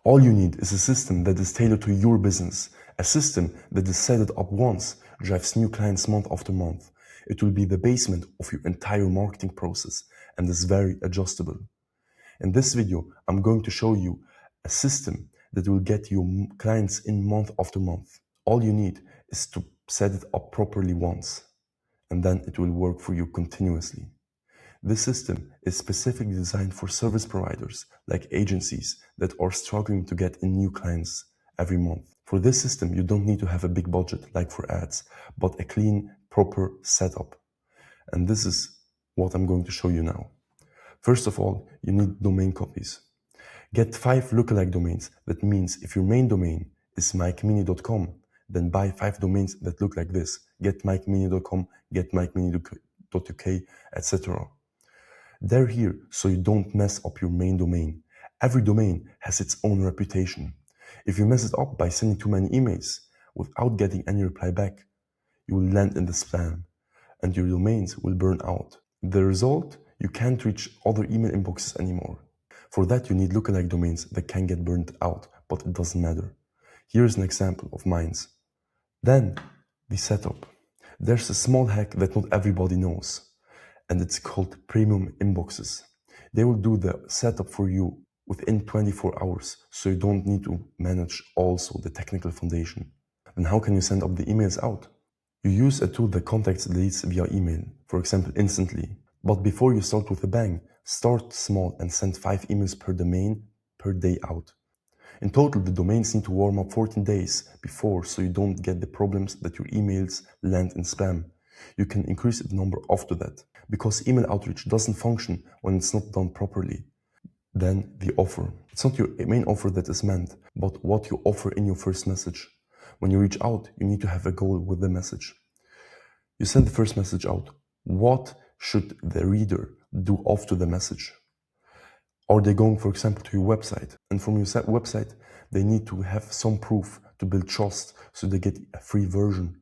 All you need is a system that is tailored to your business, a system that is set up once, drives new clients month after month. It will be the basement of your entire marketing process and is very adjustable. In this video, I'm going to show you a system that will get you clients in month after month. All you need is to set it up properly once, and then it will work for you continuously. This system is specifically designed for service providers like agencies that are struggling to get in new clients every month. For this system, you don't need to have a big budget like for ads, but a clean, proper setup. And this is what I'm going to show you now. First of all, you need domain copies. Get 5 lookalike domains. That means if your main domain is mikemini.com, then buy 5 domains that look like this. Get mikemini.com, get mikemini.uk, etc. They're here so you don't mess up your main domain. Every domain has its own reputation. If you mess it up by sending too many emails without getting any reply back, you will land in the spam and your domains will burn out. The result, you can't reach other email inboxes anymore. For that, you need lookalike domains that can get burnt out, but it doesn't matter. Here's an example of mine. Then, the setup. There's a small hack that not everybody knows, and it's called premium inboxes. They will do the setup for you within 24 hours, so you don't need to manage also the technical foundation. And how can you send up the emails out? You use a tool that contacts leads via email, for example, instantly. But before you start with a bang, start small and send 5 emails per domain per day out. In total, the domains need to warm up 14 days before, so you don't get the problems that your emails land in spam. You can increase the number after that, because email outreach doesn't function when it's not done properly. Then the offer. It's not your main offer that is meant, but what you offer in your first message. When you reach out, you need to have a goal with the message. You send the first message out. What should the reader do after the message? Are they going, for example, to your website? And from your website, they need to have some proof to build trust, so they get a free version.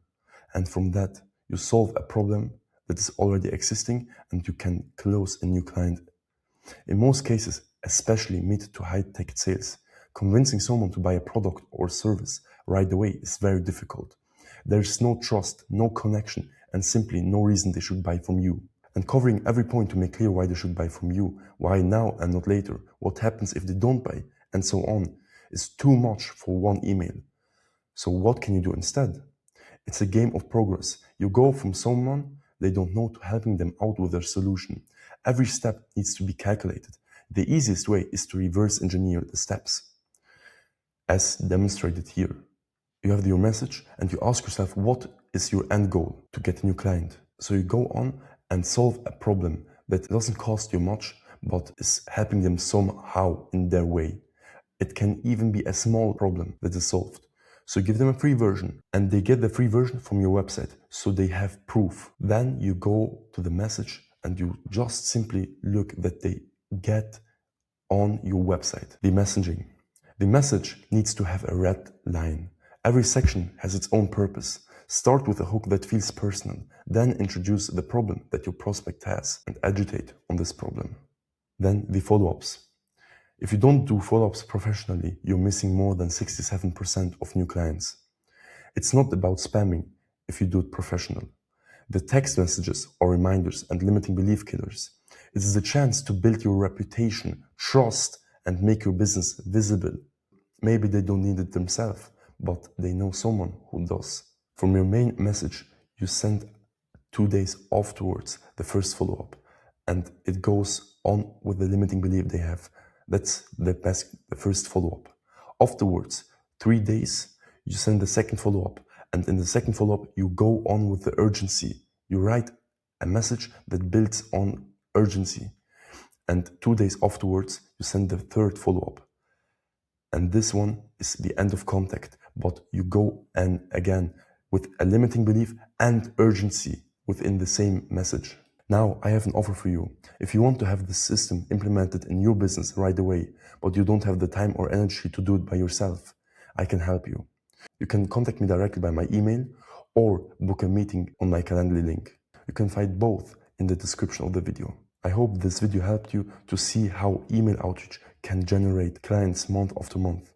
And from that, you solve a problem that is already existing and you can close a new client. In most cases, especially mid to high ticket sales, convincing someone to buy a product or service right away is very difficult. There's no trust, no connection, and simply no reason they should buy from you. And covering every point to make clear why they should buy from you, why now and not later, what happens if they don't buy, and so on, is too much for one email. So what can you do instead? It's a game of progress. You go from someone they don't know to helping them out with their solution. Every step needs to be calculated. The easiest way is to reverse engineer the steps, as demonstrated here. You have your message and you ask yourself, what is your end goal to get a new client? So you go on and solve a problem that doesn't cost you much, but is helping them somehow in their way. It can even be a small problem that is solved. So give them a free version, and they get the free version from your website, so they have proof. Then you go to the message and you just simply look that they get on your website. The messaging. The message needs to have a red line. Every section has its own purpose. Start with a hook that feels personal, then introduce the problem that your prospect has and agitate on this problem. Then the follow-ups. If you don't do follow-ups professionally, you're missing more than 67% of new clients. It's not about spamming if you do it professional. The text messages are reminders and limiting belief killers. It is a chance to build your reputation, trust, and make your business visible. Maybe they don't need it themselves, but they know someone who does. From your main message, you send 2 days afterwards the first follow-up, and it goes on with the limiting belief they have. That's the first follow-up. Afterwards, 3 days, you send the second follow-up, and in the second follow-up, you go on with the urgency. You write a message that builds on urgency, and 2 days afterwards, you send the third follow-up. And this one is the end of contact, but you go and again with a limiting belief and urgency within the same message. Now I have an offer for you. If you want to have this system implemented in your business right away, but you don't have the time or energy to do it by yourself, I can help you. You can contact me directly by my email or book a meeting on my Calendly link. You can find both in the description of the video. I hope this video helped you to see how email outreach can generate clients month after month.